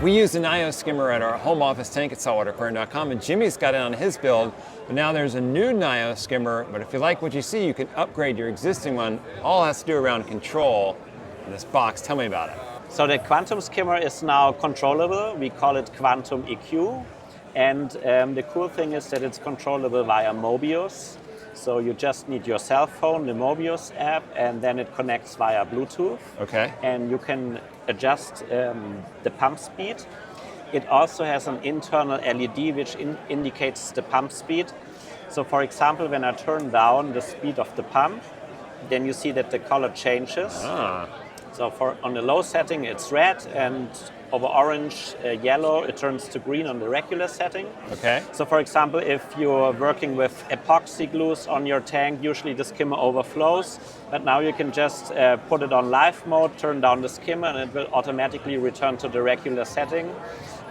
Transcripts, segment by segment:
We used a Nyos skimmer at our home office tank at SaltwaterAquarium.com, and Jimmy's got it on his build. But now there's a new Nyos skimmer, but if you like what you see, you can upgrade your existing one. All it has to do around control in this box. Tell me about it. So the Quantum skimmer is now controllable. We call it Quantum EQ. And the cool thing is that it's controllable via Mobius. So you just need your cell phone, the Mobius app, and then it connects via Bluetooth. Okay. And you can adjust the pump speed. It also has an internal LED which indicates the pump speed. So for example, when I turn down the speed of the pump, then you see that the color changes. So on the low setting it's red, and over orange, yellow, it turns to green on the regular setting. Okay. So for example, if you're working with epoxy glues on your tank, usually the skimmer overflows, but now you can just put it on live mode, turn down the skimmer, and it will automatically return to the regular setting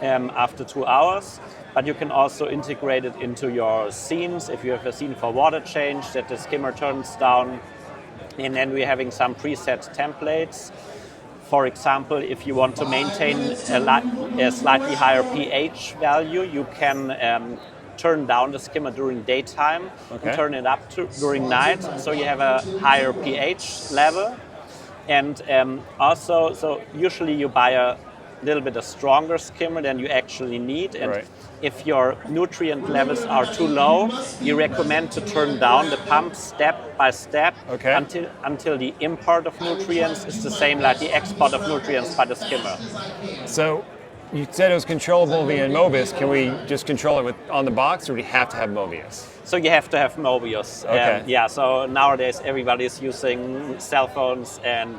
after 2 hours. But you can also integrate it into your scenes. If you have a scene for water change, that the skimmer turns down. And then we're having some preset templates. For example, if you want to maintain a slightly higher pH value, you can turn down the skimmer during daytime and turn it up during night, so you have a higher pH level. And also, so usually you buy a little bit a stronger skimmer than you actually need. And if your nutrient levels are too low, you recommend to turn down the pump step by step until the import of nutrients is the same like the export of nutrients by the skimmer. So you said it was controllable via Mobius. Can we just control it on the box, or do we have to have Mobius? So you have to have Mobius. Yeah, so nowadays everybody's using cell phones, and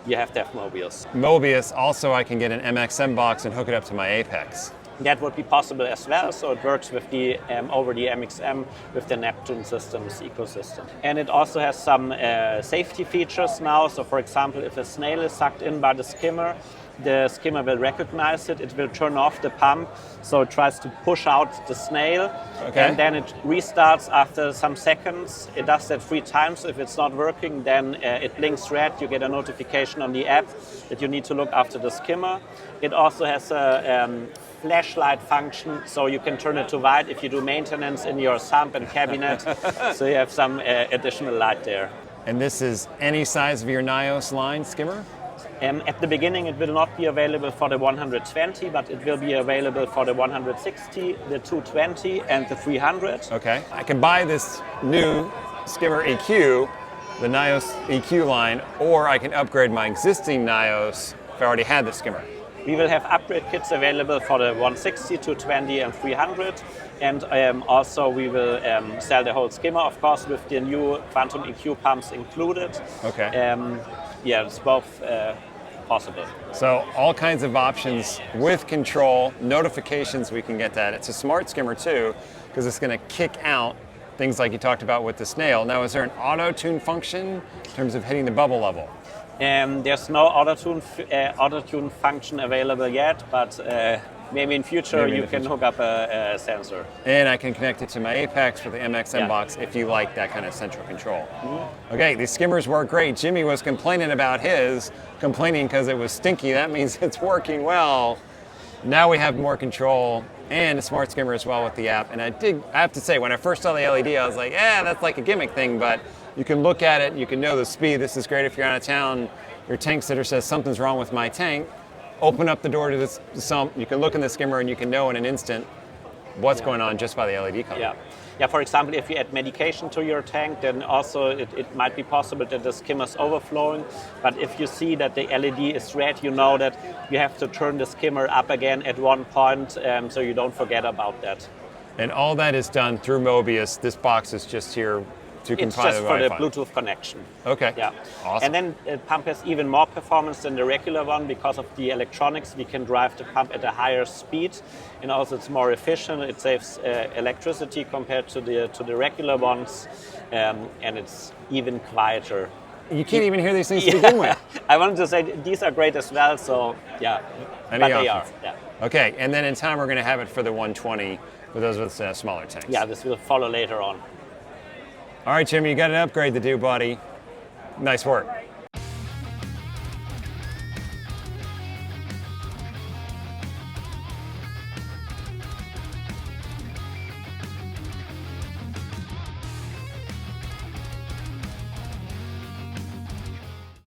you have to have Mobius. Mobius, also I can get an MXM box and hook it up to my Apex. That would be possible as well, so it works with the over the MXM with the Neptune Systems ecosystem. And it also has some safety features now, so for example, if a snail is sucked in by the skimmer will recognize it, it will turn off the pump, so it tries to push out the snail, and then it restarts after some seconds. It does that 3 times. If it's not working, then it blinks red, you get a notification on the app that you need to look after the skimmer. It also has a flashlight function, so you can turn it to white if you do maintenance in your sump and cabinet, so you have some additional light there. And this is any size of your Nyos line skimmer? At the beginning it will not be available for the 120, but it will be available for the 160, the 220 and the 300. Okay. I can buy this new skimmer EQ, the Nyos EQ line, or I can upgrade my existing Nyos if I already had the skimmer. We will have upgrade kits available for the 160, 220 and 300. And also we will sell the whole skimmer, of course, with the new Quantum EQ pumps included. Okay. Yeah, it's both possible. So all kinds of options with control, notifications, we can get that. It's a smart skimmer too, because it's going to kick out things like you talked about with the snail. Now, is there an auto-tune function in terms of hitting the bubble level? There's no auto-tune function available yet, but maybe in future you can hook up a sensor. And I can connect it to my Apex with the MXM box if you like that kind of central control. Okay, these skimmers work great. Jimmy was complaining about his, complaining because it was stinky. That means it's working well. Now we have more control and a smart skimmer as well with the app. And I have to say, when I first saw the LED, I was like, that's like a gimmick thing, but you can look at it, you can know the speed. This is great if you're out of town, your tank sitter says something's wrong with my tank. Open up the door to this sump, you can look in the skimmer and you can know in an instant what's going on just by the LED color. Yeah, for example, if you add medication to your tank, then also it might be possible that the skimmer's overflowing. But if you see that the LED is red, you know that you have to turn the skimmer up again at one point, so you don't forget about that. And all that is done through Mobius. This box is just here to comply It's just with for the Wi-Fi. Bluetooth connection. Okay. Yeah. Awesome. And then the pump has even more performance than the regular one because of the electronics. We can drive the pump at a higher speed, and also it's more efficient. It saves electricity compared to the regular ones, and it's even quieter. You can't even hear these things to begin with. I wanted to say these are great as well. So yeah, but they are. Yeah. Okay, and then in time we're going to have it for the 120 for those with smaller tanks. Yeah, this will follow later on. All right, Jimmy, you got an upgrade to do, buddy. Nice work.